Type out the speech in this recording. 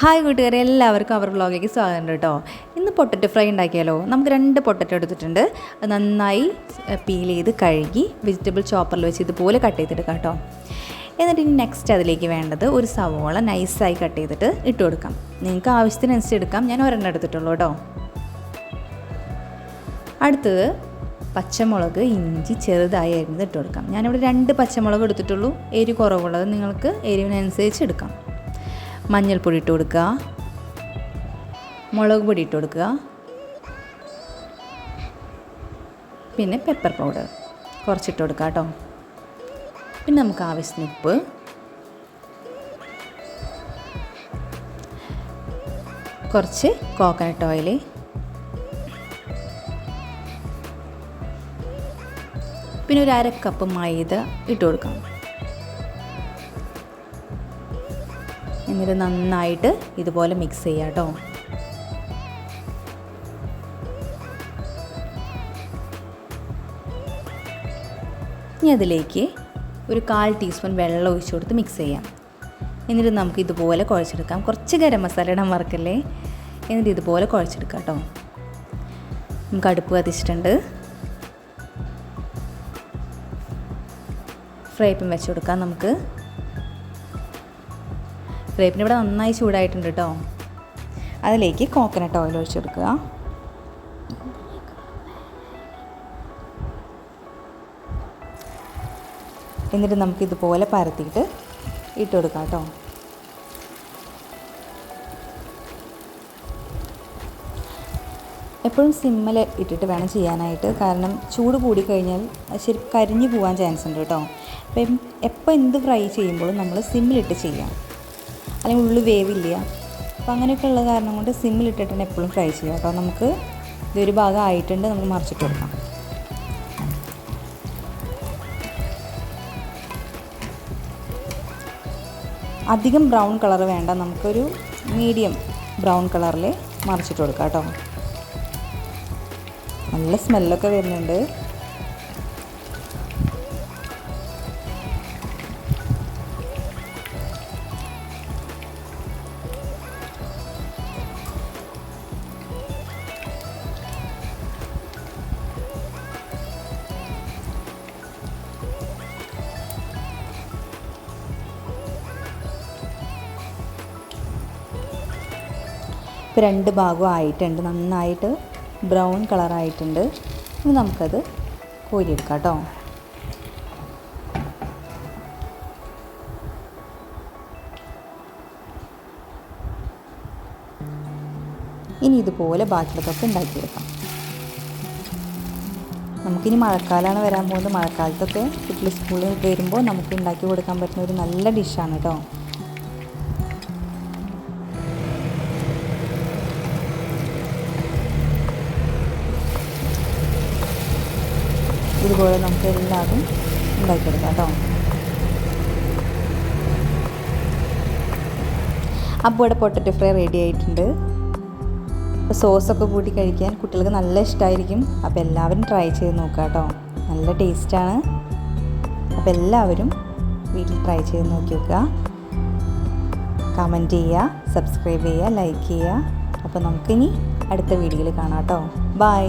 Hi കൂട്ടുകാരെ, എല്ലാവർക്കും അവർ വ്ളോഗിലേക്ക് സ്വാഗതം കേട്ടോ. ഇന്ന് പൊട്ടറ്റോ ഫ്രൈ ഉണ്ടാക്കിയാലോ. നമുക്ക് 2 പൊട്ടറ്റോ എടുത്തിട്ടുണ്ട്. അത് നന്നായി പീൽ ചെയ്ത് കഴുകി വെജിറ്റബിൾ ചോപ്പറിൽ വെച്ച് ഇതുപോലെ കട്ട് ചെയ്തെടുക്കാം കേട്ടോ. എന്നിട്ട് ഇനി നെക്സ്റ്റ് അതിലേക്ക് വേണ്ടത് ഒരു സവോള നൈസായി കട്ട് ചെയ്തിട്ട് ഇട്ട് കൊടുക്കാം. നിങ്ങൾക്ക് ആവശ്യത്തിനനുസരിച്ച് എടുക്കാം. ഞാൻ ഒരെണ്ണം എടുത്തിട്ടുള്ളൂ കേട്ടോ. അടുത്തത് പച്ചമുളക്, ഇഞ്ചി ചെറുതായി അരിഞ്ഞത് ഇട്ട് കൊടുക്കാം. ഞാനിവിടെ 2 പച്ചമുളക് എടുത്തിട്ടുള്ളൂ. എരിവ് കുറവുള്ളത് നിങ്ങൾക്ക് എരിവിനനുസരിച്ച് എടുക്കാം. മഞ്ഞൾപ്പൊടി ഇട്ട് കൊടുക്കുക, മുളക് പൊടി ഇട്ട് കൊടുക്കുക, പിന്നെ പെപ്പർ പൗഡർ കുറച്ചിട്ട് കൊടുക്കുക കേട്ടോ. പിന്നെ നമുക്ക് ആവശ്യത്തിന് ഉപ്പ്, കുറച്ച് കോക്കനട്ട് ഓയിൽ, പിന്നെ ഒരു 1/2 കപ്പ് മൈദ ഇട്ട് കൊടുക്കാം. എന്നിട്ട് നന്നായിട്ട് ഇതുപോലെ മിക്സ് ചെയ്യാം കേട്ടോ. ഇനി അതിലേക്ക് ഒരു 1/4 ടീസ്പൂൺ വെള്ളം ഒഴിച്ച് കൊടുത്ത് മിക്സ് ചെയ്യാം. എന്നിട്ട് നമുക്ക് ഇതുപോലെ കുഴച്ചെടുക്കാം. കുറച്ച് ഗരം മസാല ഇടാൻ മറക്കല്ലേ. എന്നിട്ട് ഇതുപോലെ കുഴച്ചെടുക്കാം കേട്ടോ. നമുക്ക് അടുപ്പ് കത്തിച്ചിട്ടുണ്ട്. ഫ്രൈ പാൻ വെച്ച് കൊടുക്കാം. നമുക്ക് ഫ്രൈ പാൻ ഇവിടെ നന്നായി ചൂടായിട്ടുണ്ട് കേട്ടോ. അതിലേക്ക് കോക്കനട്ട് ഓയിൽ ഒഴിച്ച് കൊടുക്കുക. എന്നിട്ട് നമുക്ക് ഇതുപോലെ പരത്തിയിട്ട് ഇട്ട് കൊടുക്കാം കേട്ടോ. എപ്പോഴും സിമ്മിൽ ഇട്ടിട്ട് വേണം ചെയ്യാനായിട്ട്. കാരണം ചൂട് കൂടിക്കഴിഞ്ഞാൽ ശരി കരിഞ്ഞു പോകാൻ ചാൻസ് ഉണ്ട് കേട്ടോ. അപ്പം എപ്പോൾ എന്ത് ഫ്രൈ ചെയ്യുമ്പോഴും നമ്മൾ സിമ്മിലിട്ട് ചെയ്യാം, അല്ലെങ്കിൽ ഉള്ളു വേവില്ല. അപ്പോൾ അങ്ങനെയൊക്കെ ഉള്ള കാരണം കൊണ്ട് സിമ്മിലിട്ടിട്ട് തന്നെ എപ്പോഴും ഫ്രൈ ചെയ്യാം കേട്ടോ. നമുക്ക് ഇതൊരു ഭാഗം ആയിട്ടുണ്ട്, നമുക്ക് മറിച്ചിട്ട് കൊടുക്കാം. അധികം ബ്രൗൺ കളർ വേണ്ട, നമുക്കൊരു മീഡിയം ബ്രൗൺ കളറിൽ മറിച്ചിട്ട് കൊടുക്കാം കേട്ടോ. നല്ല സ്മെല്ലൊക്കെ വരുന്നുണ്ട്. ഇപ്പോൾ 2 ഭാഗവും ആയിട്ടുണ്ട്, നന്നായിട്ട് ബ്രൗൺ കളറായിട്ടുണ്ട്. ഇനി നമുക്കത് കോരിയെടുക്കാം കേട്ടോ. ഇനി ഇതുപോലെ ബാക്കിയുള്ളതൊക്കെ ഉണ്ടാക്കിയെടുക്കാം. നമുക്കിനി മഴക്കാലമാണ് വരാൻ പോകുന്നത്. മഴക്കാലത്തൊക്കെ കുട്ടികൾ സ്കൂളിൽ വരുമ്പോൾ നമുക്ക് ഉണ്ടാക്കി കൊടുക്കാൻ പറ്റുന്ന ഒരു നല്ല ഡിഷാണ് കേട്ടോ. ഇതുപോലെ നമുക്ക് എല്ലാതും ഉണ്ടാക്കിയെടുക്കാം കേട്ടോ. അപ്പോൾ ഇവിടെ പൊട്ടറ്റോ ഫ്രൈ റെഡി ആയിട്ടുണ്ട്. അപ്പോൾ സോസൊക്കെ കൂട്ടി കഴിക്കാൻ കുട്ടികൾക്ക് നല്ല ഇഷ്ടമായിരിക്കും. അപ്പോൾ എല്ലാവരും ട്രൈ ചെയ്ത് നോക്കുക കേട്ടോ. നല്ല ടേസ്റ്റാണ്. അപ്പോൾ എല്ലാവരും വീട്ടിൽ ട്രൈ ചെയ്ത് നോക്കി നോക്കുക. കമൻറ്റ് ചെയ്യുക, സബ്സ്ക്രൈബ് ചെയ്യുക, ലൈക്ക് ചെയ്യുക. അപ്പോൾ നമുക്കിനി അടുത്ത വീഡിയോയിൽ കാണാം കേട്ടോ. ബൈ.